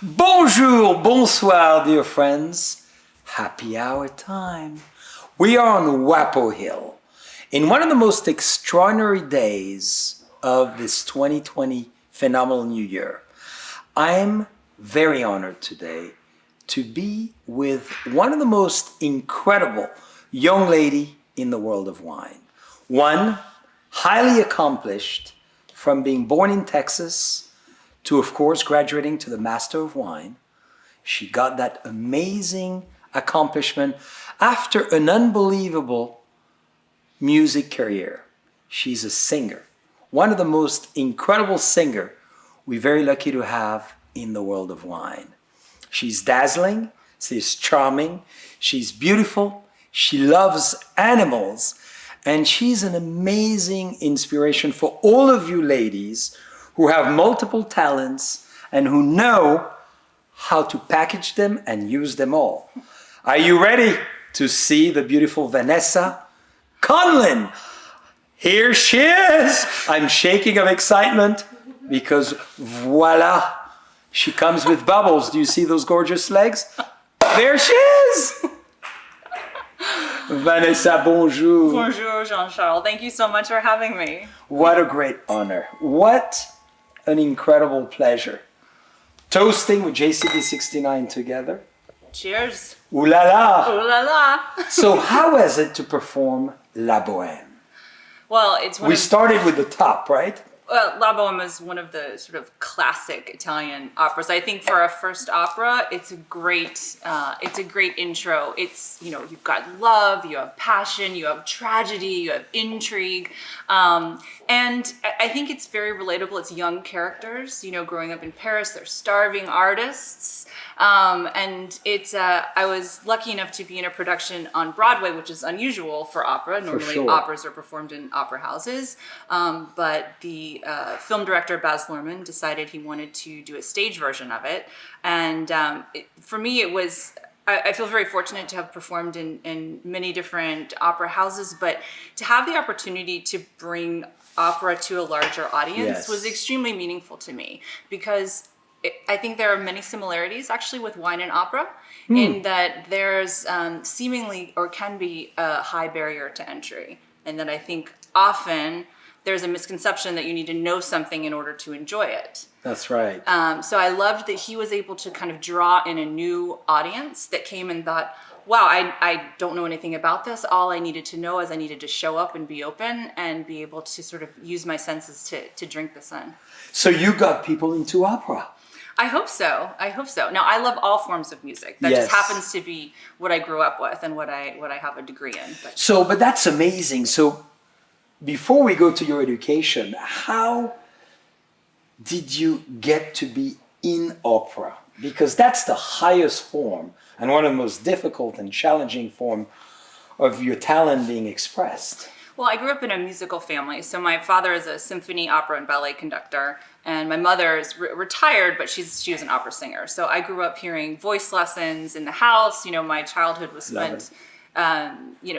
Bonjour, bonsoir, dear friends. Happy hour time. We are on Wapo Hill in one of the most extraordinary days of this 2020 phenomenal new year. I'm very honored today to be with one of the most incredible young lady in the world of wine. One highly accomplished, from being born in Texas to, of course, graduating to the Master of Wine. She got that amazing accomplishment after an unbelievable music career. She's a singer, one of the most incredible singers we're very lucky to have in the world of wine. She's dazzling, she's charming, she's beautiful, she loves animals, and she's an amazing inspiration for all of you ladies who have multiple talents and who know how to package them and use them all. Are you ready to see the beautiful Vanessa Conlin? Here she is. I'm shaking of excitement because voila, she comes with bubbles. Do you see those gorgeous legs? There she is. Vanessa, bonjour. Bonjour, Jean-Charles. Thank you so much for having me. What a great honor. What an incredible pleasure. Toasting with JCB 69 together. Cheers. Ooh la la. Ooh la la. So how is it to perform La Bohème? Well, it's one We of started with the top, right? La Bohème is one of the sort of classic Italian operas. I think for a first opera, it's a great intro. It's, you know, you've got love, you have passion, you have tragedy, you have intrigue. And I think it's very relatable. It's young characters, you know, growing up in Paris, they're starving artists. And it's, I was lucky enough to be in a production on Broadway, which is unusual for opera. Normally sure. operas are performed in opera houses. But the film director, Baz Luhrmann, decided he wanted to do a stage version of it. And for me, it was, I feel very fortunate to have performed in many different opera houses, but to have the opportunity to bring opera to a larger audience was extremely meaningful to me, because I think there are many similarities actually with wine and opera in that there's seemingly or can be a high barrier to entry. And that I think often there's a misconception that you need to know something in order to enjoy it. That's right. So I loved that he was able to kind of draw in a new audience that came and thought, wow, I don't know anything about this. All I needed to know is I needed to show up and be open and be able to sort of use my senses to drink this in. So you got people into opera. I hope so. I hope so. Now, I love all forms of music. That just happens to be what I grew up with and what I have a degree in. But that's amazing. So before we go to your education, how did you get to be in opera? Because that's the highest form and one of the most difficult and challenging form of your talent being expressed. Well, I grew up in a musical family. So my father is a symphony, opera, and ballet conductor. And my mother is retired, but she was an opera singer. So I grew up hearing voice lessons in the house. You know, my childhood was spent,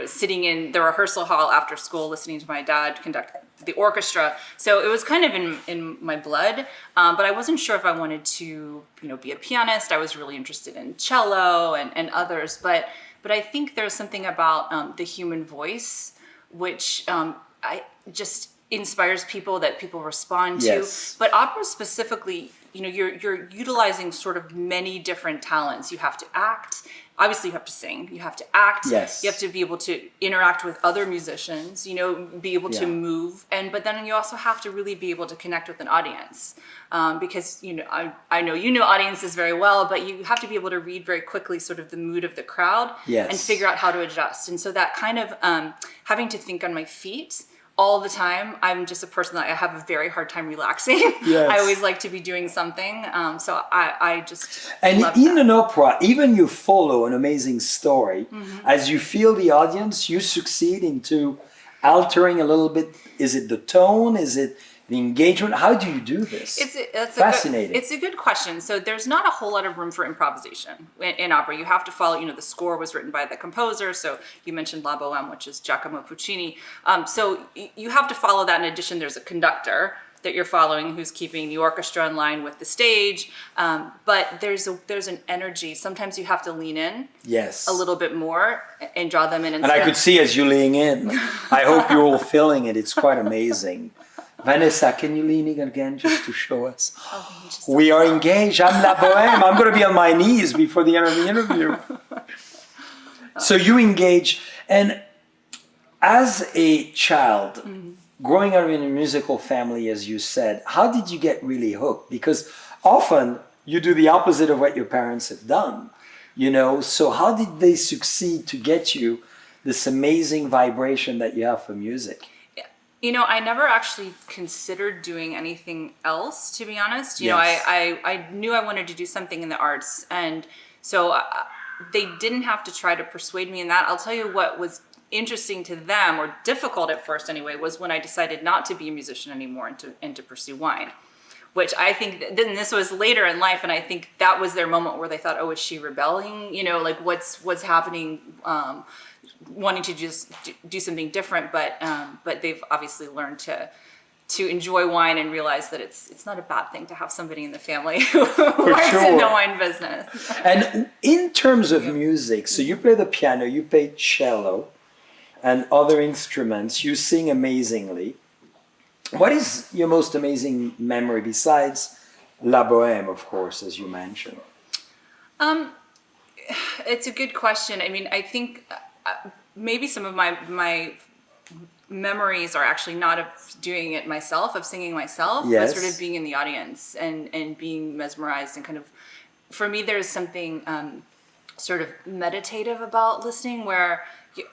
sitting in the rehearsal hall after school, listening to my dad conduct the orchestra. So it was kind of in my blood, but I wasn't sure if I wanted to, be a pianist. I was really interested in cello and others. But I think there's something about the human voice which I just inspires people, that people respond to. Yes. But opera specifically, you're utilizing sort of many different talents. You have to act. Obviously, you have to sing. You have to act. Yes. You have to be able to interact with other musicians. Be able to move. But then you also have to really be able to connect with an audience, because I know you know audiences very well, but you have to be able to read very quickly sort of the mood of the crowd and figure out how to adjust. And so that kind of having to think on my feet all the time. I'm just a person that I have a very hard time relaxing. Yes. I always like to be doing something. So I just and love in that. an opera, even you follow an amazing story, as you feel the audience, you succeed into altering a little bit. Is it the tone? Is it the engagement? How do you do this? It's fascinating. It's a good question. So there's not a whole lot of room for improvisation in opera. You have to follow, the score was written by the composer. So you mentioned La Bohème, which is Giacomo Puccini. So you have to follow that. In addition, there's a conductor. that you're following who's keeping the orchestra in line with the stage. But there's an energy. Sometimes you have to lean in Yes. a little bit more and draw them in. And I could see as you lean in. I hope you're all feeling it. It's quite amazing. Vanessa, can you lean in again just to show us? We are engaged. I'm La Bohème. I'm going to be on my knees before the end of the interview. So you engage. And as a child, growing up in a musical family, as you said, how did you get really hooked? Because often you do the opposite of what your parents have done. You know, so how did they succeed to get you this amazing vibration that you have for music? You know, I never actually considered doing anything else, to be honest. You know, Yes. I knew I wanted to do something in the arts. And so they didn't have to try to persuade me in that. I'll tell you what was interesting to them, or difficult at first anyway, was when I decided not to be a musician anymore and to pursue wine. Which I think, then this was later in life, and I think that was their moment where they thought, oh, is she rebelling? You know, like what's happening, wanting to just do something different. But they've obviously learned to enjoy wine and realize that it's not a bad thing to have somebody in the family who works in the wine business. And in terms of music, so you play the piano, you play cello, and other instruments, you sing amazingly. What is your most amazing memory besides La Bohème, of course, as you mentioned? It's a good question. I mean, I think maybe some of my memories are actually not of doing it myself, of singing myself, Yes. but sort of being in the audience and being mesmerized and kind of, for me, there's something sort of meditative about listening where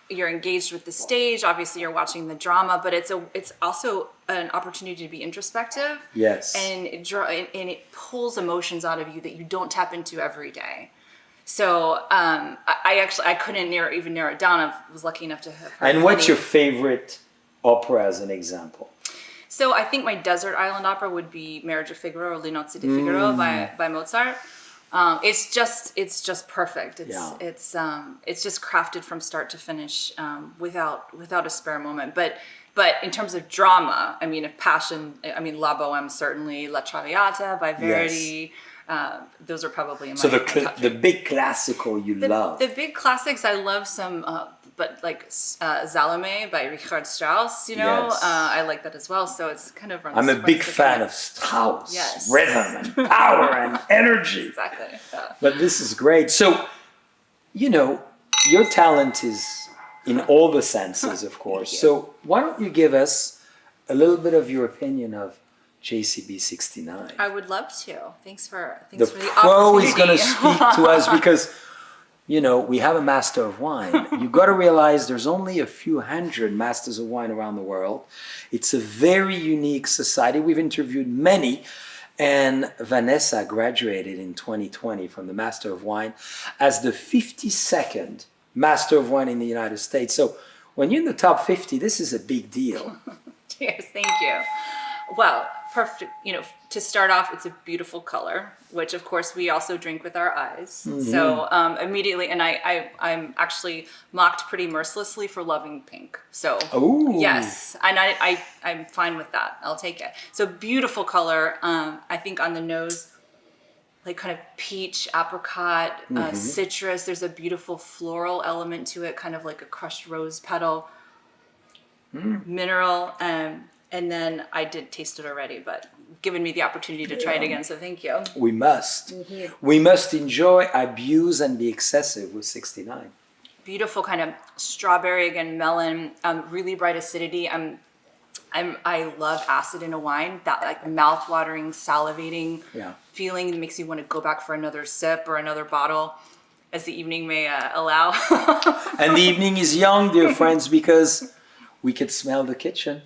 you're engaged with the stage. Obviously, you're watching the drama, but it's also an opportunity to be introspective. Yes. And it pulls emotions out of you that you don't tap into every day. So I couldn't even narrow it down. I was lucky enough to have heard And what's many. your favorite opera as an example? So I think my desert island opera would be Marriage of Figaro or Le Nozze di Figaro by Mozart. It's just perfect. It's just crafted from start to finish without a spare moment. But in terms of drama, I mean, of passion, I mean, La Bohème certainly, La Traviata by Verdi. Yes. Those are probably in my So top the three. big classical you love. The big classics, I love some, but like Salome by Richard Strauss, you know, Yes. I like that as well. So it's kind of runs. I'm a big runs the fan gamut. of Strauss, Yes. rhythm and power and energy. Exactly. Yeah. But this is great. So, you know, your talent is in all the senses, of course. you. So why don't you give us a little bit of your opinion of JCB 69? I would love to. Thanks for the pro opportunity. is going to speak to us because, you know, we have a master of wine. You've got to realize there's only a few hundred masters of wine around the world. It's a very unique society. We've interviewed many. And Vanessa graduated in 2020 from the Master of Wine as the 52nd Master of Wine in the United States. So when you're in the top 50, this is a big deal. Cheers. Thank you. Well, perfect. You know, to start off, it's a beautiful color, which of course we also drink with our eyes. Mm-hmm. So immediately, and I'm actually mocked pretty mercilessly for loving pink. So Ooh. yes, and I'm fine with that. I'll take it. So beautiful color. I think on the nose, like kind of peach, apricot, citrus. There's a beautiful floral element to it, kind of like a crushed rose petal. Mineral. And then I did taste it already, but given me the opportunity to try it again, so thank you. We must. Mm-hmm. We must enjoy, abuse, and be excessive with 69. Beautiful kind of strawberry, again, melon, really bright acidity. I love acid in a wine, that like mouth-watering, salivating feeling that makes you want to go back for another sip or another bottle as the evening may allow. And the evening is young, dear friends, because we could smell the kitchen.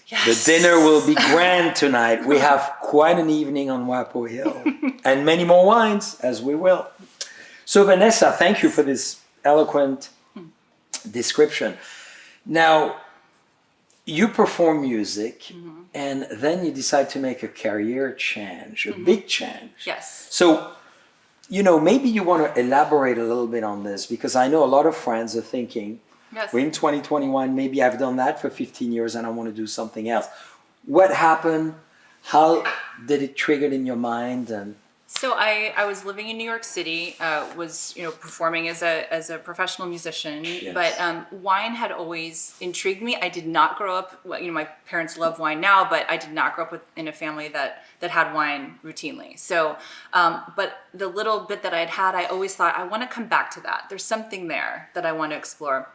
Yes. The dinner will be grand tonight. We have quite an evening on Wapo Hill and many more wines, as we will. So Vanessa, thank you for this eloquent description. Now, you perform music and then you decide to make a career change, a big change. Yes. So, you know, maybe you want to elaborate a little bit on this because I know a lot of friends are thinking, Yes. we're in 2021, maybe I've done that for 15 years and I want to do something else. What happened? How did it trigger in your mind? And So I was living in New York City, was performing as a professional musician, Yes. but wine had always intrigued me. I did not grow up. My parents love wine now, but I did not grow up in a family that had wine routinely. So, but the little bit that I'd had, I always thought I want to come back to that. There's something there that I want to explore.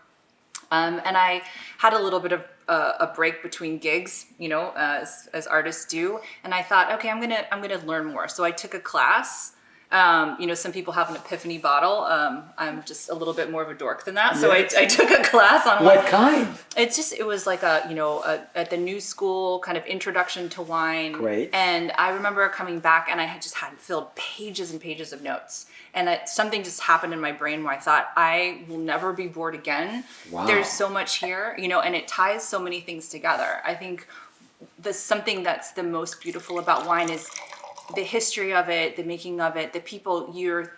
And I had a little bit of a break between gigs, as artists do. And I thought, okay, I'm gonna learn more. So I took a class. Some people have an epiphany bottle. I'm just a little bit more of a dork than that. So Yes. I took a class on what kind? it was like at the new school kind of introduction to wine. Great. And I remember coming back and I had filled pages and pages of notes. And something just happened in my brain where I thought, I will never be bored again. Wow. There's so much here, and it ties so many things together. I think something that's the most beautiful about wine is the history of it, the making of it, the people. You're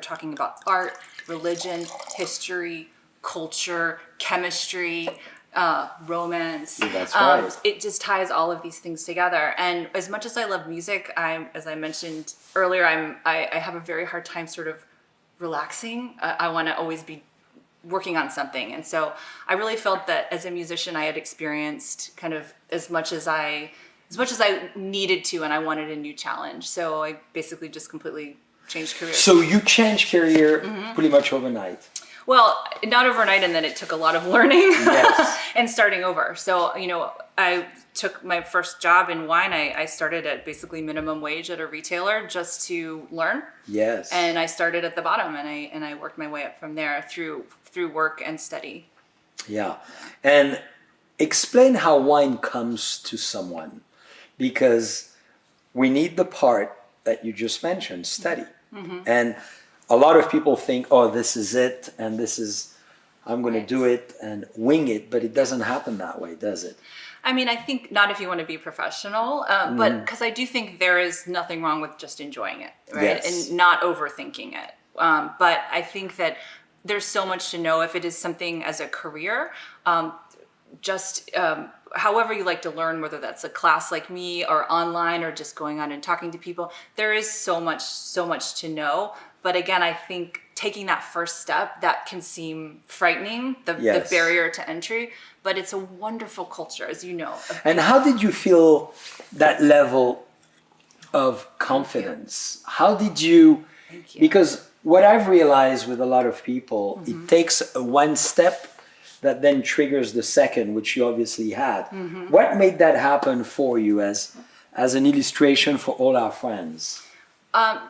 talking about art, religion, history, culture, chemistry, romance. That's right. It just ties all of these things together. And as much as I love music, as I mentioned earlier, I have a very hard time sort of relaxing. I want to always be working on something. And so I really felt that as a musician, I had experienced kind of as much as I needed to, and I wanted a new challenge. So I basically just completely changed careers. So you changed career pretty much overnight. Well, not overnight, and then it took a lot of learning Yes. and starting over. So, I took my first job in wine. I started at basically minimum wage at a retailer just to learn. Yes. And I started at the bottom, and I worked my way up from there through work and study. Yeah. And explain how wine comes to someone, because we need the part that you just mentioned, study. And a lot of people think, oh, this is it, and I'm going to do it and wing it, but it doesn't happen that way, does it? I mean, I think not if you want to be professional, but because I do think there is nothing wrong with just enjoying it, right? Yes. And not overthinking it. But I think that there's so much to know if it is something as a career, however you like to learn, whether that's a class like me or online or just going on and talking to people, there is so much to know. But again, I think taking that first step, that can seem frightening, the barrier to entry, but it's a wonderful culture, as you know. And how did you feel that level of confidence? How did you, Thank you. because what I've realized with a lot of people, it takes one step that then triggers the second, which you obviously had. What made that happen for you as an illustration for all our friends?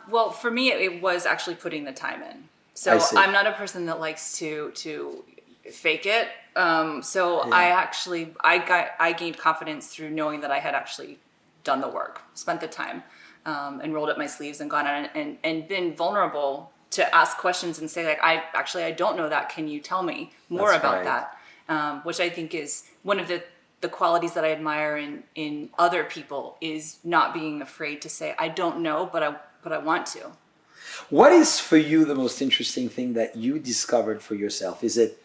Well, for me, it was actually putting the time in. I So see. I'm not a person that likes to fake it. I gained confidence through knowing that I had actually done the work, spent the time, and rolled up my sleeves and gone on and been vulnerable to ask questions and say, like, I don't know that. Can you tell me more That's about right. that? Which I think is one of the qualities that I admire in other people, is not being afraid to say, I don't know, but I want to. What is for you the most interesting thing that you discovered for yourself? Is it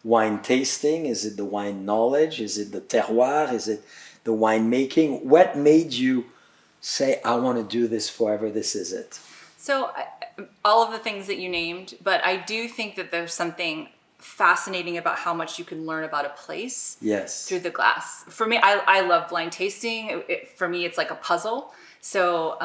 wine tasting? Is it the wine knowledge? Is it the terroir? Is it the wine making? What made you say, I want to do this forever, this is it? So all of the things that you named, but I do think that there's something fascinating about how much you can learn about a place Yes. through the glass. For me, I love blind tasting. For me, it's like a puzzle. So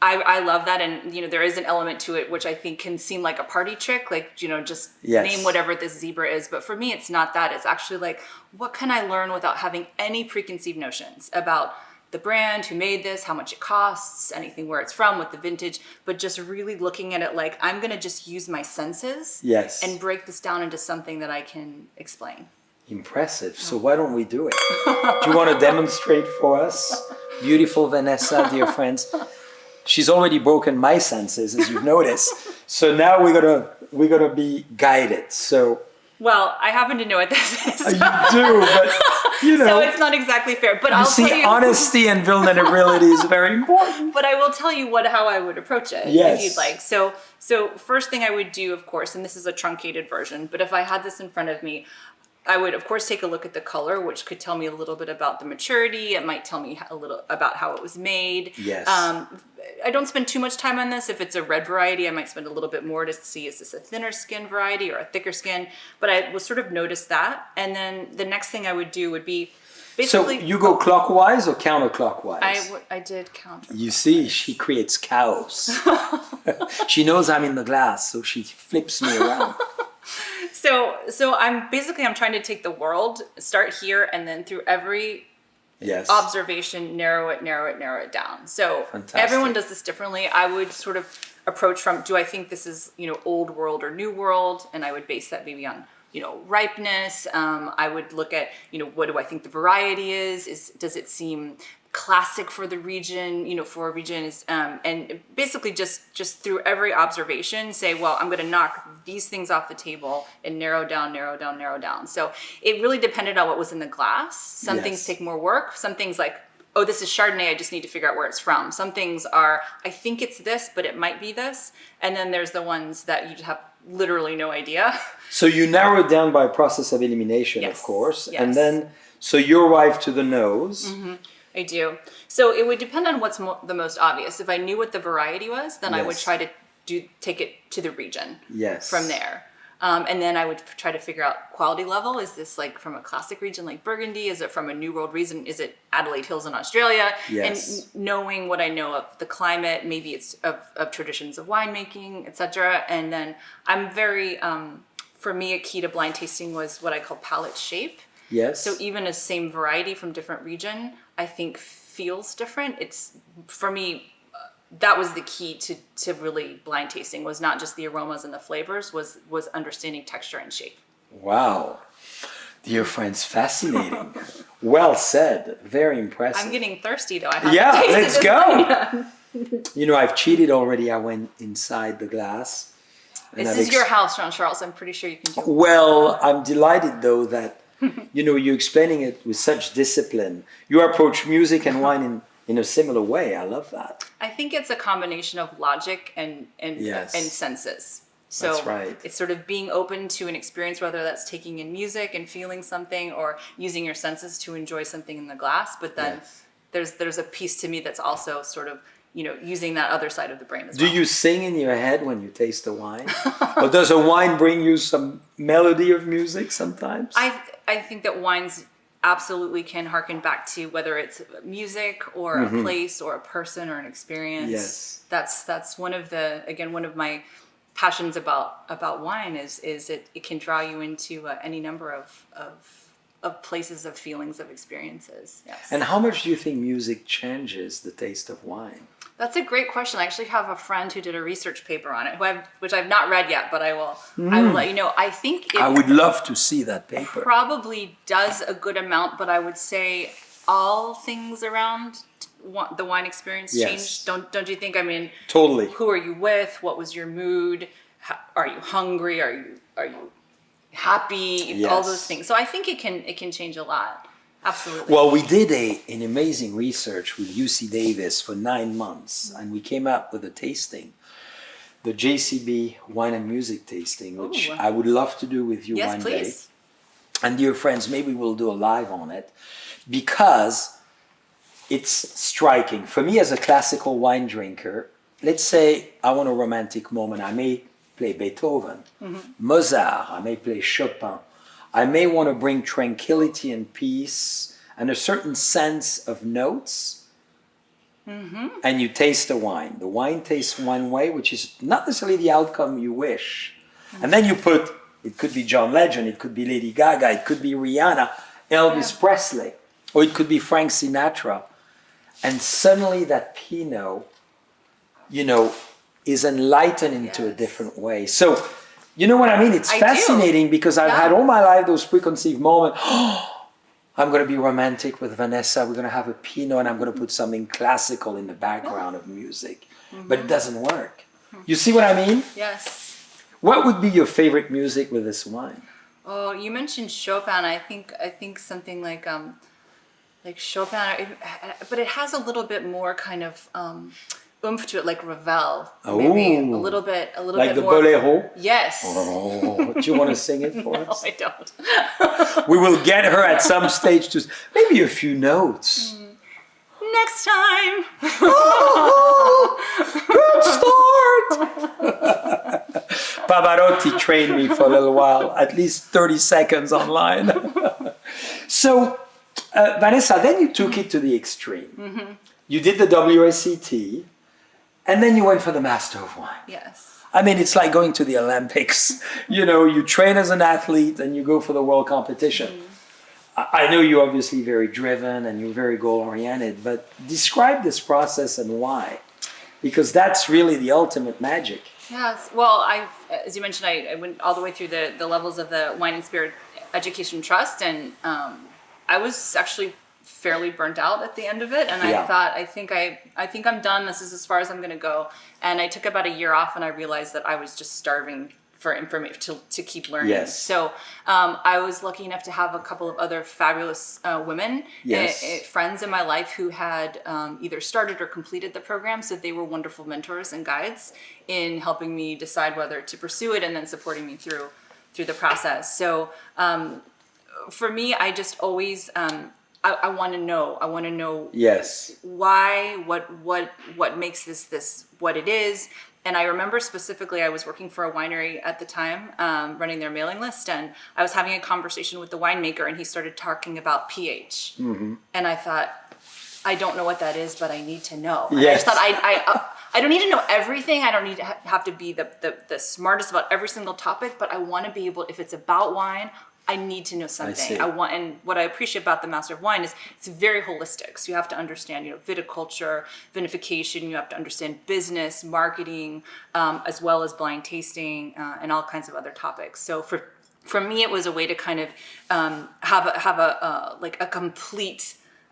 I love that. And, there is an element to it, which I think can seem like a party trick, like, just Yes. name whatever this zebra is. But for me, it's not that. It's actually like, what can I learn without having any preconceived notions about the brand, who made this, how much it costs, anything, where it's from, what the vintage, but just really looking at it like, I'm going to just use my senses Yes. and break this down into something that I can explain. Impressive. So why don't we do it? Do you want to demonstrate for us? Beautiful Vanessa, dear friends. She's already broken my senses, as you've noticed. So now we're gonna be guided. So Well, I happen to know what this is. you do, but So it's not exactly fair, but I'll tell you. honesty and vulnerability is very important. But I will tell you how I would approach it, Yes. if you'd like. So first thing I would do, of course, and this is a truncated version, but if I had this in front of me, I would, of course, take a look at the color, which could tell me a little bit about the maturity. It might tell me a little about how it was made. Yes. I don't spend too much time on this. If it's a red variety, I might spend a little bit more to see, is this a thinner skin variety or a thicker skin? But I will sort of notice that. And then the next thing I would do would be basically... So you go clockwise or counterclockwise? I did counter. You see, she creates chaos. She knows I'm in the glass, so she flips me around. So I'm trying to take the world, start here, and then through every Yes. observation, narrow it down. So Fantastic. everyone does this differently. I would sort of approach from, do I think this is, old world or new world? And I would base that maybe on, ripeness. I would look at, what do I think the variety is? Does it seem classic for the region, for a region is, and basically just through every observation say, well, I'm going to knock these things off the table and narrow down. So it really depended on what was in the glass. Some things take more work. Some things like, oh, this is Chardonnay, I just need to figure out where it's from. Some things are, I think it's this, but it might be this. And then there's the ones that you have literally no idea. So you narrow it down by process of elimination, of course. Yes. And then, so you arrive to the nose. Mm-hmm. I do. So it would depend on what's the most obvious. If I knew what the variety was, then I would try to take it to the region. Yes. From there. And then I would try to figure out quality level. Is this like from a classic region like Burgundy? Is it from a New World region? Is it Adelaide Hills in Australia? Yes. And knowing what I know of the climate, maybe it's of traditions of winemaking, etc. And then I'm very, for me, a key to blind tasting was what I call palate shape. Yes. So even a same variety from different region, I think feels different. It's, for me, that was the key to really blind tasting, was not just the aromas and the flavors, was understanding texture and shape. Wow. Dear friends, fascinating. Well said. Very impressive. I'm getting thirsty though. I have Yeah, to taste let's this go. wine. I've cheated already. I went inside the glass. This is your house, Jean-Charles. I'm pretty sure you can do it. Well, I'm delighted though that, you're explaining it with such discipline. You approach music and wine in a similar way. I love that. I think it's a combination of logic and senses. So That's right. It's sort of being open to an experience, whether that's taking in music and feeling something or using your senses to enjoy something in the glass. But then there's a piece to me that's also sort of, using that other side of the brain as well. Do you sing in your head when you taste a wine? Or does a wine bring you some melody of music sometimes? I think that wines absolutely can harken back to whether it's music or a place or a person or an experience. Yes. That's one of my passions about wine is it can draw you into any number of places, of feelings, of experiences. Yes. And how much do you think music changes the taste of wine? That's a great question. I actually have a friend who did a research paper on it, which I've not read yet, but I will let you know. I think I would love to see that paper. Probably does a good amount, but I would say all things around the wine experience changed. Don't you think? I mean, Totally. Who are you with? What was your mood? Are you hungry? Are you happy? Yes. All those things. So I think it can change a lot. Absolutely. Well, we did an amazing research with UC Davis for 9 months, and we came up with a tasting, the JCB wine and music tasting, which I would love to do with you one day. And dear friends, maybe we'll do a live on it, because it's striking. For me as a classical wine drinker, let's say I want a romantic moment. I may play Beethoven, Mozart, I may play Chopin. I may want to bring tranquility and peace and a certain sense of notes. And you taste the wine. The wine tastes one way, which is not necessarily the outcome you wish. And then you put, it could be John Legend, it could be Lady Gaga, it could be Rihanna, Elvis Presley, or it could be Frank Sinatra. And suddenly that Pinot, is enlightened into a different way. So, you know what I mean? It's fascinating because I've had all my life those preconceived moments. I'm going to be romantic with Vanessa. We're going to have a Pinot and I'm going to put something classical in the background of music. But it doesn't work. You see what I mean? Yes. What would be your favorite music with this wine? Oh, you mentioned Chopin. I think something like Chopin, but it has a little bit more kind of oomph to it, like Ravel. Maybe a little bit like the more. bolero. Yes. Oh, do you want to sing it for No, us? I don't. We will get her at some stage to maybe a few notes. Next time. Good start. Pavarotti trained me for a little while, at least 30 seconds online. So, Vanessa, then you took it to the extreme. You did the WSET, and then you went for the Master of Wine. Yes. I mean, it's like going to the Olympics. You know, you train as an athlete and you go for the world competition. I know you're obviously very driven and you're very goal-oriented, but describe this process and why. Because that's really the ultimate magic. Yes. Well, as you mentioned, I went all the way through the levels of the Wine and Spirit Education Trust, and I was actually fairly burnt out at the end of it, and I thought, I think I'm done. This is as far as I'm going to go. And I took about a year off, and I realized that I was just starving for information to keep learning. Yes. So I was lucky enough to have a couple of other fabulous women, friends in my life who had either started or completed the program. So they were wonderful mentors and guides in helping me decide whether to pursue it and then supporting me through the process. So for me, I just always I want to know. I want to know why, what makes this what it is. And I remember specifically, I was working for a winery at the time, running their mailing list, and I was having a conversation with the winemaker, and he started talking about pH. And I thought, I don't know what that is, but I need to know. And I just thought, I don't need to know everything. I don't need to have to be the smartest about every single topic, but I want to be able, if it's about wine, I need to know something. And what I appreciate about the Master of Wine is it's very holistic. So you have to understand, viticulture, vinification. You have to understand business, marketing, as well as blind tasting, and all kinds of other topics. So for me, it was a way to kind of have a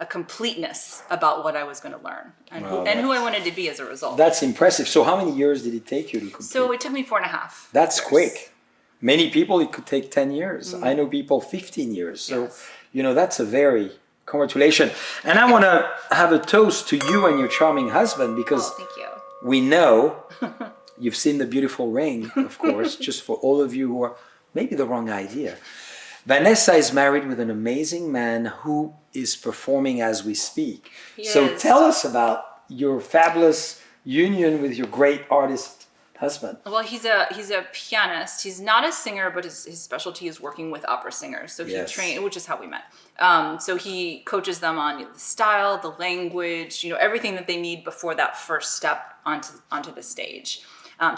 completeness about what I was going to learn and who I wanted to be as a result. That's impressive. So how many years did it take you to complete? So it took me 4.5 That's years. quick. Many people, it could take 10 years. I know people 15 years. So, that's a very congratulations. And I want to have a toast to you and your charming husband because thank you. We know you've seen the beautiful ring, of course, just for all of you who are maybe the wrong idea. Vanessa is married with an amazing man who is performing as we speak. So tell us about your fabulous union with your great artist husband. Well, he's a pianist. He's not a singer, but his specialty is working with opera singers. So he trained, which is how we met. So he coaches them on the style, the language, everything that they need before that first step onto the stage.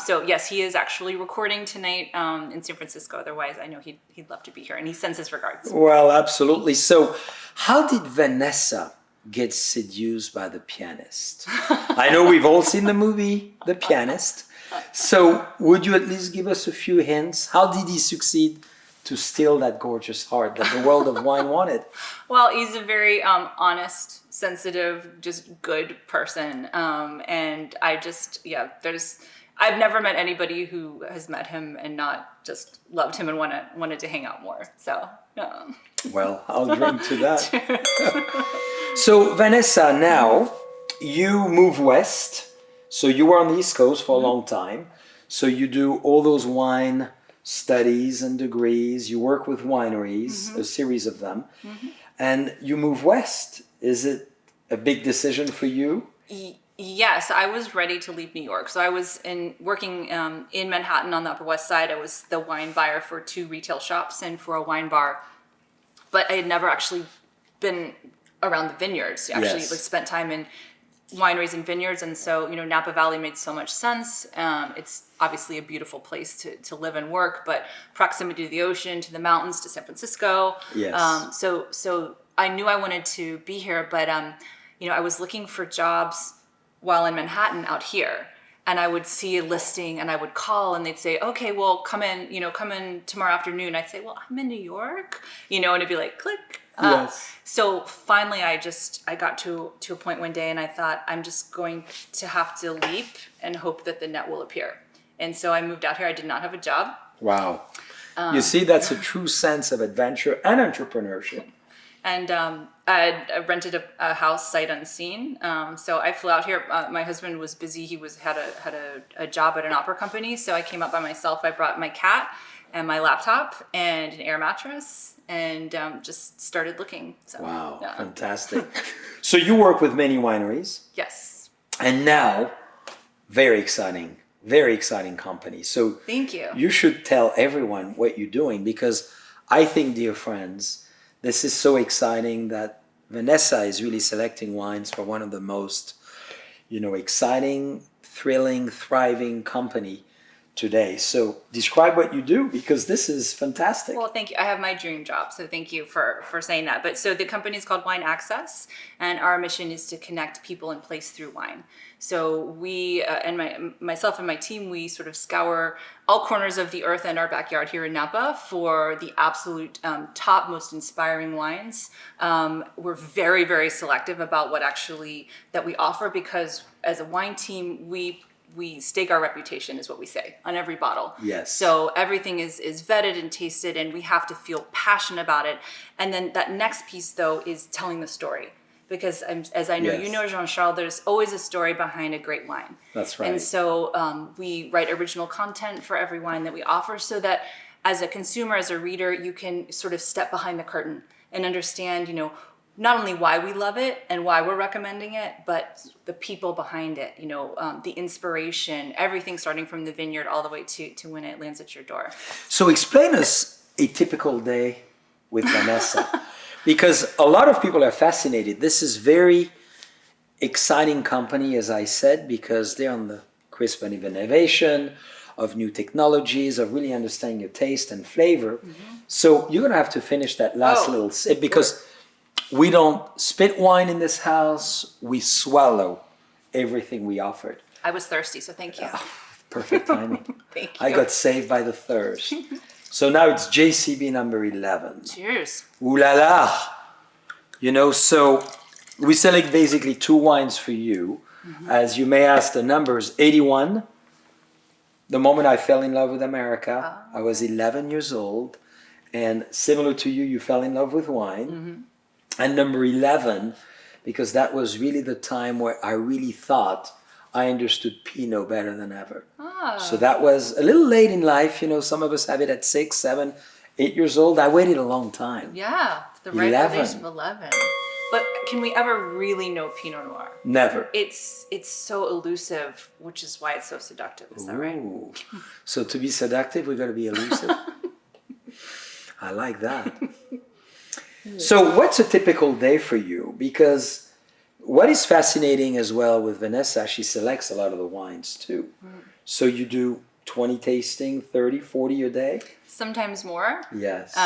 So yes, he is actually recording tonight in San Francisco. Otherwise, I know he'd love to be here, and he sends his regards. Well, absolutely. So, how did Vanessa get seduced by the pianist? I know we've all seen the movie The Pianist. So, would you at least give us a few hints? How did he succeed to steal that gorgeous heart that the world of wine wanted? Well, he's a very honest, sensitive, just good person, and I've never met anybody who has met him and not just loved him and wanted to hang out more. So, well, I'll drink to that. So, Vanessa, now you move west. So you were on the East Coast for a long time. So you do all those wine studies and degrees. You work with wineries, a series of them, and you move west. Is it a big decision for you? Yes, I was ready to leave New York. So I was working in Manhattan on the Upper West Side. I was the wine buyer for 2 retail shops and for a wine bar. But I had never actually been around the vineyards. Actually, spent time in wineries and vineyards. And so, Napa Valley made so much sense. It's obviously a beautiful place to live and work, but proximity to the ocean, to the mountains, to San Francisco. So I knew I wanted to be here, but, I was looking for jobs while in Manhattan out here, and I would see a listing and I would call and they'd say, okay, well, come in tomorrow afternoon. I'd say, well, I'm in New York, and it'd be like, click. So finally I got to a point one day and I thought, I'm just going to have to leap and hope that the net will appear. And so I moved out here. I did not have a job. Wow. You see, that's a true sense of adventure and entrepreneurship. And I rented a house sight unseen. So I flew out here. My husband was busy. He had a job at an opera company. So I came out by myself. I brought my cat and my laptop and an air mattress and just started looking. So, Wow, yeah. fantastic. So you work with many wineries. Yes. And now, very exciting company. So Thank you. You should tell everyone what you're doing, because I think, dear friends, this is so exciting that Vanessa is really selecting wines for one of the most, exciting, thrilling, thriving company today. So describe what you do, because this is fantastic. Well, thank you. I have my dream job, so thank you for saying that. But so the company is called Wine Access, and our mission is to connect people and place through wine. So we myself and my team, we sort of scour all corners of the earth and our backyard here in Napa for the absolute top, most inspiring wines. We're very, very selective about what that we offer, because as a wine team, we stake our reputation, is what we say, on every bottle. Yes. So everything is vetted and tasted, and we have to feel passionate about it. And then that next piece, though, is telling the story. Because as I know, Yes. Jean-Charles, there's always a story behind a great wine. That's right. And so we write original content for every wine that we offer, so that as a consumer, as a reader, you can sort of step behind the curtain and understand, not only why we love it and why we're recommending it, but the people behind it, the inspiration, everything starting from the vineyard all the way to when it lands at your door. So explain us a typical day with Vanessa, because a lot of people are fascinated. This is very exciting company, as I said, because they're on the crisp of innovation, of new technologies, of really understanding your taste and flavor. Mm-hmm. So you're going to have to finish that last little sip, because we don't spit wine in this house. We swallow everything we offered. I was thirsty, so thank you. Perfect timing. Thank you. I got saved by the thirst. So now it's JCB number 11. Cheers. Ooh la la. So we select basically 2 wines for you. Mm-hmm. As you may ask, the numbers 81. The moment I fell in love with America, I was 11 years old. And similar to you, you fell in love with wine. Mm-hmm. And number 11, because that was really the time where I really thought I understood Pinot better than ever. So that was a little late in life. Some of us have it at 6, 7, 8 years old. I waited a long time. Yeah, the right age of 11. But can we ever really know Pinot Noir? Never. It's so elusive, which is why it's so seductive. Is that right? So to be seductive, we got to be elusive. I like that. So what's a typical day for you? Because what is fascinating as well with Vanessa, she selects a lot of the wines too. Mm. So you do 20 tasting, 30, 40 a day? Sometimes more. Yes.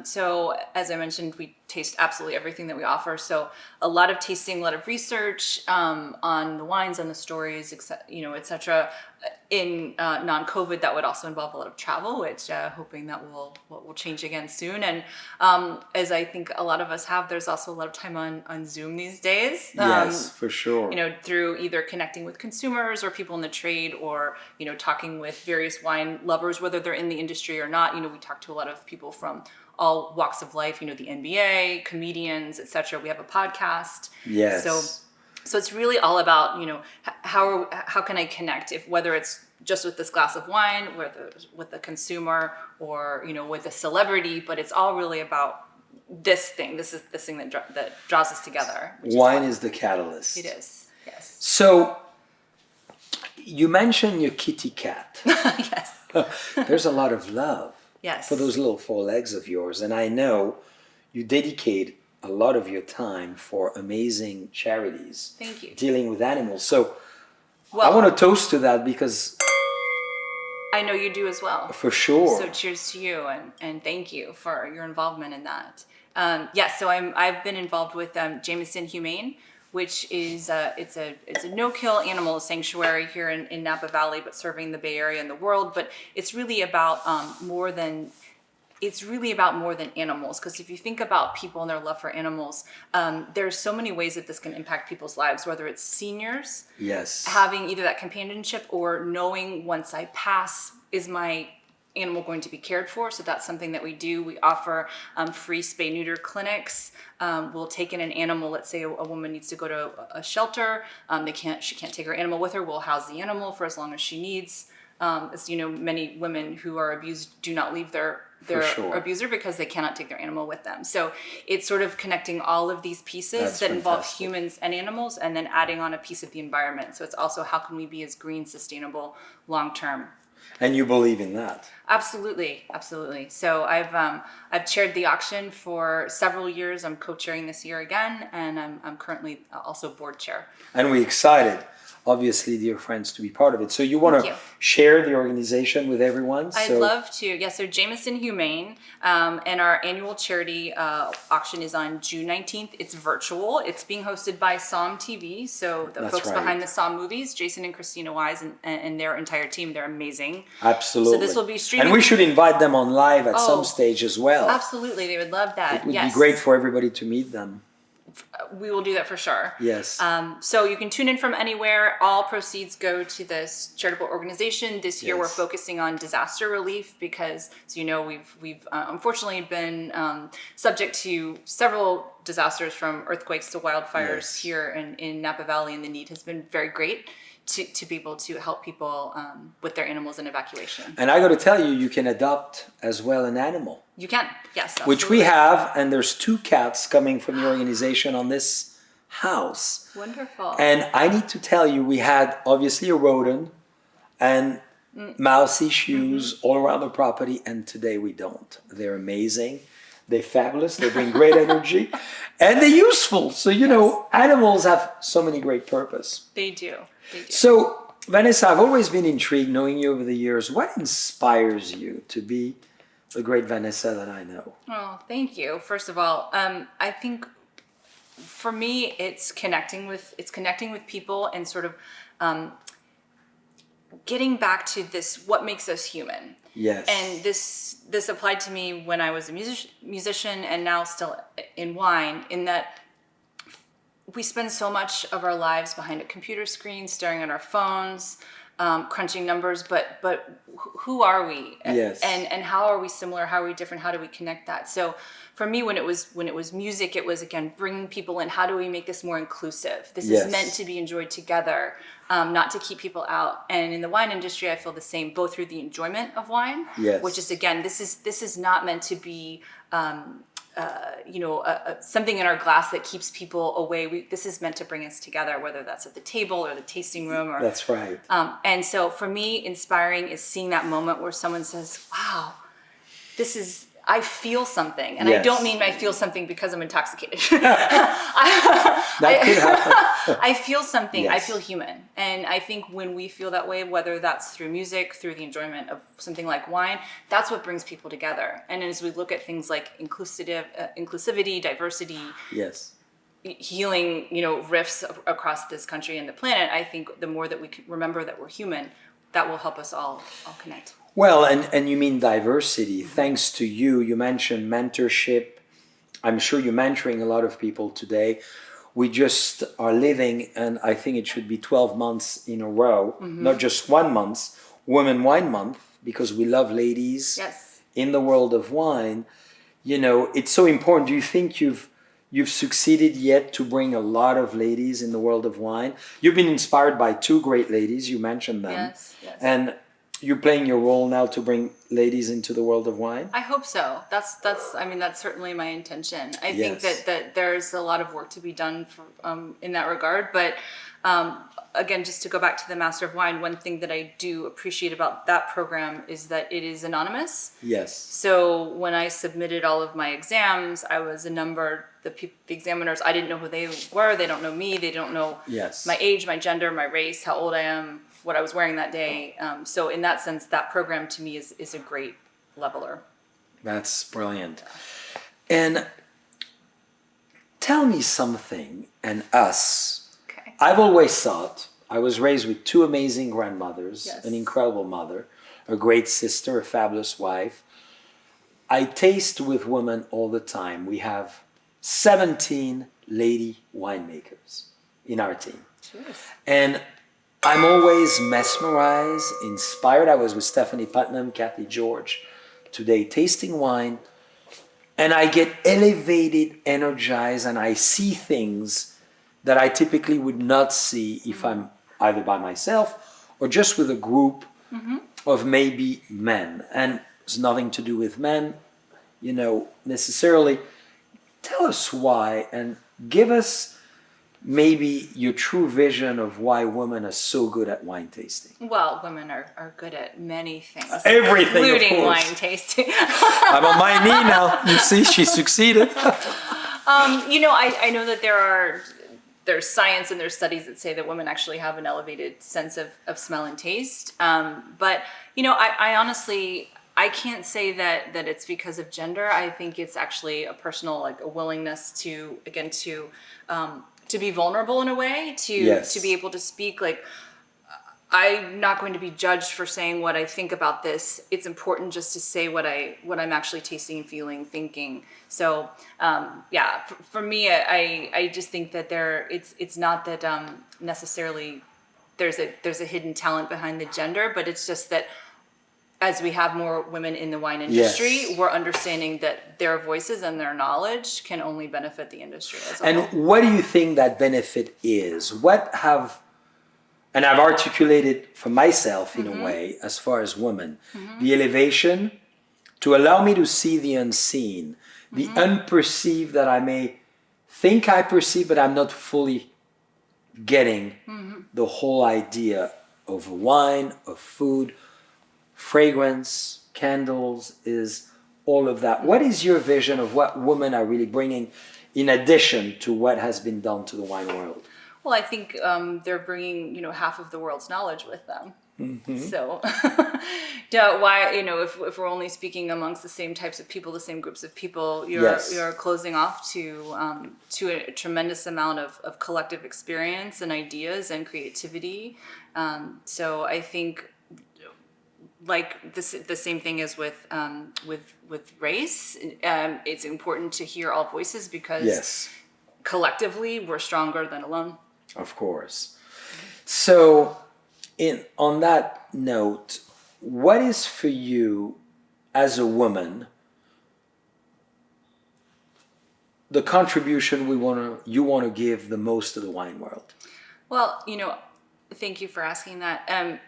So as I mentioned, we taste absolutely everything that we offer. So a lot of tasting, a lot of research on the wines, on the stories, et cetera. In non-COVID, that would also involve a lot of travel, which hoping that will change again soon. And as I think a lot of us have, there's also a lot of time on Zoom these days. Yes, for sure. Through either connecting with consumers or people in the trade, or talking with various wine lovers, whether they're in the industry or not. We talk to a lot of people from all walks of life. The NBA, comedians, etc. We have a podcast. Yes. So it's really all about, how can I connect, whether it's just with this glass of wine, with the consumer, or, with a celebrity, but it's all really about this thing. This is this thing that draws us together. Wine is the catalyst. It is, yes. So you mentioned your kitty cat. Yes. There's a lot of love. Yes. For those little 4 legs of yours. And I know you dedicate a lot of your time for amazing charities. Thank you. Dealing with animals. So I want to toast to that, because I know you do as well. For sure. So cheers to you, and thank you for your involvement in that. So I've been involved with Jameson Humane, which is it's a no-kill animal sanctuary here in Napa Valley, but serving the Bay Area and the world. But it's really about more than animals, because if you think about people and their love for animals, there's so many ways that this can impact people's lives, whether it's seniors, yes, having either that companionship, or knowing once I pass, is my animal going to be cared for. So that's something that we do. We offer free spay-neuter clinics. We'll take in an animal. Let's say a woman needs to go to a shelter. She can't take her animal with her. We'll house the animal for as long as she needs. As you know, many women who are abused do not leave their sure. abuser because they cannot take their animal with them. So it's sort of connecting all of these pieces That's that involve fantastic. humans and animals, and then adding on a piece of the environment. So it's also how can we be as green, sustainable, long term. And you believe in that? Absolutely, absolutely. So I've chaired the auction for several years. I'm co-chairing this year again, and I'm currently also board chair. And we're excited, obviously, dear friends, to be part of it. So you want to share the organization with everyone? I'd love to. Yes, so Jameson Humane, and our annual charity auction is on June 19th. It's virtual. It's being hosted by Somm TV. So the folks behind the Somm movies, Jason and Christina Wise, and their entire team, they're amazing. Absolutely. So this will be streaming. And we should invite them on live at some stage as well. Absolutely. They would love that. It would be great for everybody to meet them. We will do that for sure. Yes. So you can tune in from anywhere. All proceeds go to this charitable organization. This year we're focusing on disaster relief because, as you know, we've unfortunately been subject to several disasters, from earthquakes to wildfires here in Napa Valley, and the need has been very great to be able to help people with their animals in evacuation. And I got to tell you, you can adopt as well an animal. You can, yes. Absolutely. Which we have, and there's 2 cats coming from the organization on this house. Wonderful. And I need to tell you, we had obviously a rodent and mouse issues all around the property, and today we don't. They're amazing. They're fabulous. They bring great energy, and they're useful. So, you know, animals have so many great purpose. They do. They do. So, Vanessa, I've always been intrigued, knowing you over the years. What inspires you to be the great Vanessa that I know? Oh, thank you. First of all, I think for me, it's connecting with people and sort of getting back to this, what makes us human. Yes. And this applied to me when I was a musician and now still in wine, in that we spend so much of our lives behind a computer screen, staring at our phones, crunching numbers, but who are we? Yes. And how are we similar? How are we different? How do we connect that? So for me, when it was music, it was, again, bringing people in. How do we make this more inclusive? This is meant to be enjoyed together, not to keep people out. And in the wine industry, I feel the same, both through the enjoyment of wine, which is, again, this is not meant to be something in our glass that keeps people away. This is meant to bring us together, whether that's at the table or the tasting room. That's right. And so for me, inspiring is seeing that moment where someone says, wow, I feel something. And I don't mean I feel something because I'm intoxicated. That could happen. I feel something. I feel human. And I think when we feel that way, whether that's through music, through the enjoyment of something like wine, that's what brings people together. And as we look at things like inclusivity, diversity, healing, rifts across this country and the planet, I think the more that we can remember that we're human, that will help us all connect. Well, and you mean diversity. Thanks to you, you mentioned mentorship. I'm sure you're mentoring a lot of people today. We just are living, and I think it should be 12 months in a row, not just 1 month, Women Wine Month, because we love ladies in the world of wine. It's so important. Do you think you've succeeded yet to bring a lot of ladies in the world of wine? You've been inspired by 2 great ladies, you mentioned them. Yes. And you're playing your role now to bring ladies into the world of wine? I hope so. That's certainly my intention. I think that there's a lot of work to be done in that regard. But again, just to go back to the Master of Wine, one thing that I do appreciate about that program is that it is anonymous. Yes. So when I submitted all of my exams, I was a number. The examiners, I didn't know who they were. They don't know me. They don't know my age, my gender, my race, how old I am, what I was wearing that day. So in that sense, that program to me is a great leveler. That's brilliant. And tell me something, and us. Okay. I've always thought, I was raised with 2 amazing grandmothers, an incredible mother, a great sister, a fabulous wife. I taste with women all the time. We have 17 lady winemakers in our team. Cheers. And I'm always mesmerized, inspired. I was with Stephanie Putnam, Kathy George today tasting wine, and I get elevated, energized, and I see things that I typically would not see if I'm either by myself or just with a group of maybe men. And it's nothing to do with men, necessarily. Tell us why and give us maybe your true vision of why women are so good at wine tasting. Well, women are good at many things. Everything, including of course. Wine tasting. I'm on my knee now. You see, she succeeded. I know that there's science and there's studies that say that women actually have an elevated sense of smell and taste. But I honestly, I can't say that it's because of gender. I think it's actually a personal, like a willingness to be vulnerable in a way, to be able to speak. Like, I'm not going to be judged for saying what I think about this. It's important just to say what I'm actually tasting, feeling, thinking. So for me, I just think that it's not that necessarily there's a hidden talent behind the gender, but it's just that as we have more women in the wine industry, we're understanding that their voices and their knowledge can only benefit the industry as a whole. What do you think that benefit is? And I've articulated for myself in a way, as far as women, the elevation to allow me to see the unseen, the unperceived that I may think I perceive, but I'm not fully getting the whole idea of wine, of food, fragrance, candles, is all of that. What is your vision of what women are really bringing in addition to what has been done to the wine world? Well, I think they're bringing, half of the world's knowledge with them. So, why, if we're only speaking amongst the same types of people, the same groups of people, you're closing off to a tremendous amount of collective experience and ideas and creativity. So I think, like the same thing as with race, it's important to hear all voices because collectively we're stronger than alone. Of course. So, on that note, what is for you as a woman the contribution you want to give the most to the wine world? Well, thank you for asking that.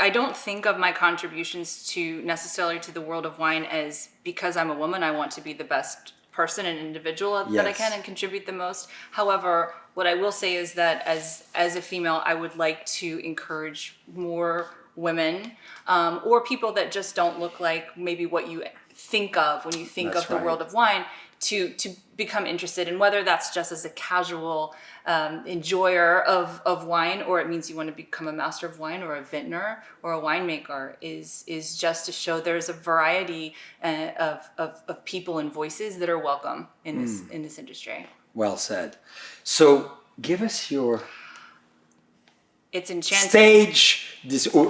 I don't think of my contributions necessarily to the world of wine as because I'm a woman, I want to be the best person and individual that I can and contribute the most. However, what I will say is that as a female, I would like to encourage more women or people that just don't look like maybe what you think of when you think of the world of wine to become interested in, whether that's just as a casual enjoyer of wine, or it means you want to become a master of wine or a vintner or a winemaker, is just to show there's a variety of people and voices that are welcome in this industry. Well said. So give us your It's enchanted. Stage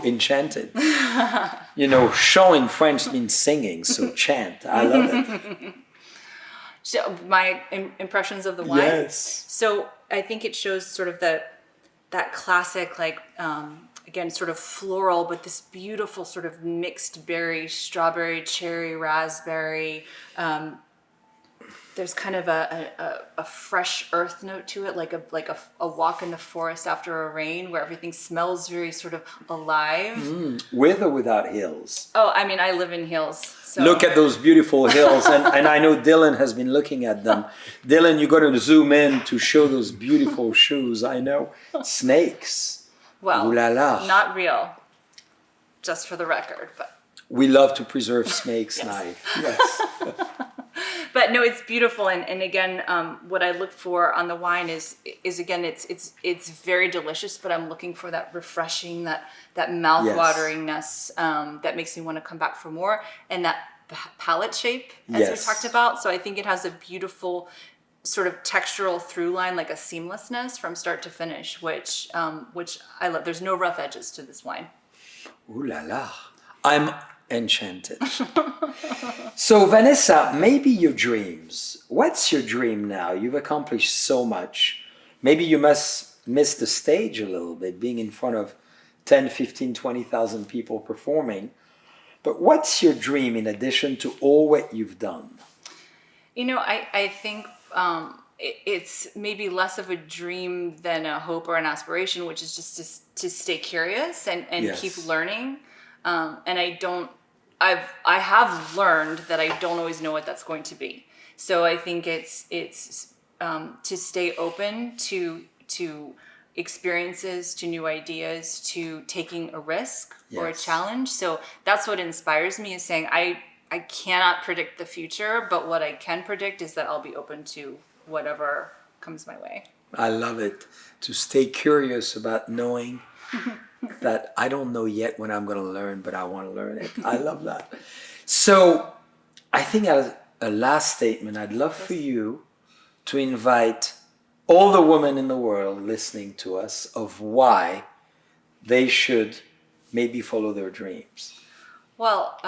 enchanted. Chant in French means singing, so chant. I love it. So my impressions of the wine. Yes. So I think it shows sort of that classic, like, again, sort of floral, but this beautiful sort of mixed berry, strawberry, cherry, raspberry. There's kind of a fresh earth note to it, like a walk in the forest after a rain, where everything smells very sort of alive. With or without hills? Oh, I mean, I live in hills. So. Look at those beautiful hills, and I know Dylan has been looking at them. Dylan, you got to zoom in to show those beautiful shoes. I know. Snakes. Well, ooh la la. Not real, just for the record, but. We love to preserve snakes' knife. Yes. But no, it's beautiful, and again, what I look for on the wine is again, it's very delicious, but I'm looking for that refreshing, that mouth-wateringness that makes me want to come back for more, and that palate shape, as we talked about. So I think it has a beautiful sort of textural through line, like a seamlessness from start to finish, which I love. There's no rough edges to this wine. Ooh la la! I'm enchanted. So Vanessa, maybe your dreams. What's your dream now? You've accomplished so much. Maybe you must miss the stage a little bit, being in front of 10, 15, 20,000 people performing. But what's your dream in addition to all what you've done? You know, I think it's maybe less of a dream than a hope or an aspiration, which is just to stay curious and Yes. keep learning. And I have learned that I don't always know what that's going to be. So I think it's to stay open to experiences, to new ideas, to taking a risk or a Yes. challenge. So that's what inspires me, is saying I cannot predict the future, but what I can predict is that I'll be open to whatever comes my way. I love it. To stay curious about knowing that I don't know yet when I'm going to learn, but I want to learn it. I love that. So I think as a last statement, I'd love for you to invite all the women in the world listening to us of why they should maybe follow their dreams. Well,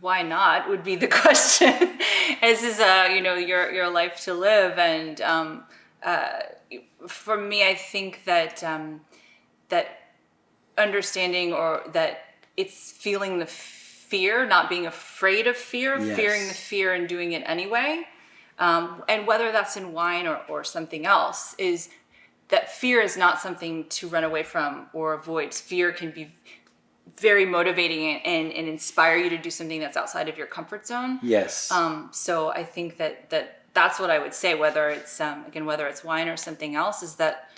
why not would be the question. This is your life to live, and for me, I think that that understanding, or that it's feeling the fear, not being afraid of fear, Yes. fearing the fear and doing it anyway, and whether that's in wine or something else, is that fear is not something to run away from or avoid. Fear can be very motivating and inspire you to do something that's outside of your comfort zone. Yes. So I think that's what I would say, whether it's again, whether it's wine or something else, is that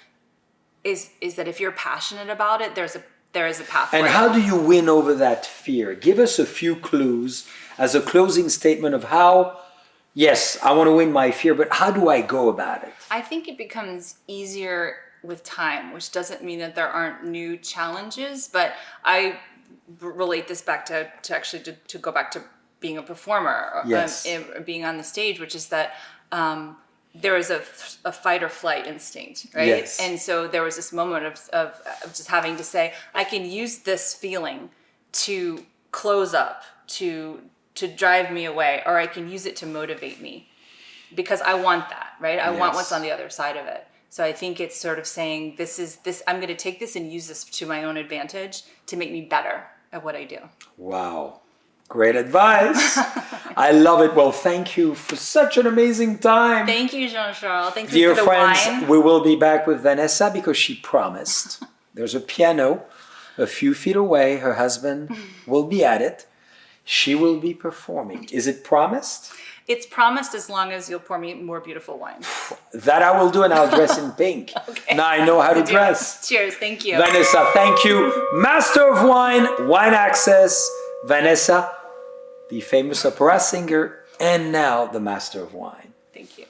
if you're passionate about it, there is a path. And how do you win over that fear? Give us a few clues as a closing statement of how, yes, I want to win my fear, but how do I go about it? I think it becomes easier with time, which doesn't mean that there aren't new challenges, but I relate this back to go back to being a performer, Yes. Being on the stage, which is that there is a fight or flight instinct, right? Yes. And so there was this moment of just having to say, I can use this feeling to close up, to drive me away, or I can use it to motivate me, because I want that, right? I want Yes. what's on the other side of it. So I think it's sort of saying, I'm going to take this and use this to my own advantage to make me better at what I do. Wow. Great advice. I love it. Well, thank you for such an amazing time. Thank you, Jean-Charles. Thank you Dear for the friends, wine. we will be back with Vanessa because she promised. There's a piano a few feet away. Her husband will be at it. She will be performing. Is it promised? It's promised, as long as you'll pour me more beautiful wine. That I will do, and I'll dress in pink. Okay. Now I know how to dress. Cheers. Thank you. Vanessa, thank you. Master of Wine, Wine Access. Vanessa, the famous opera singer, and now the Master of Wine. Thank you.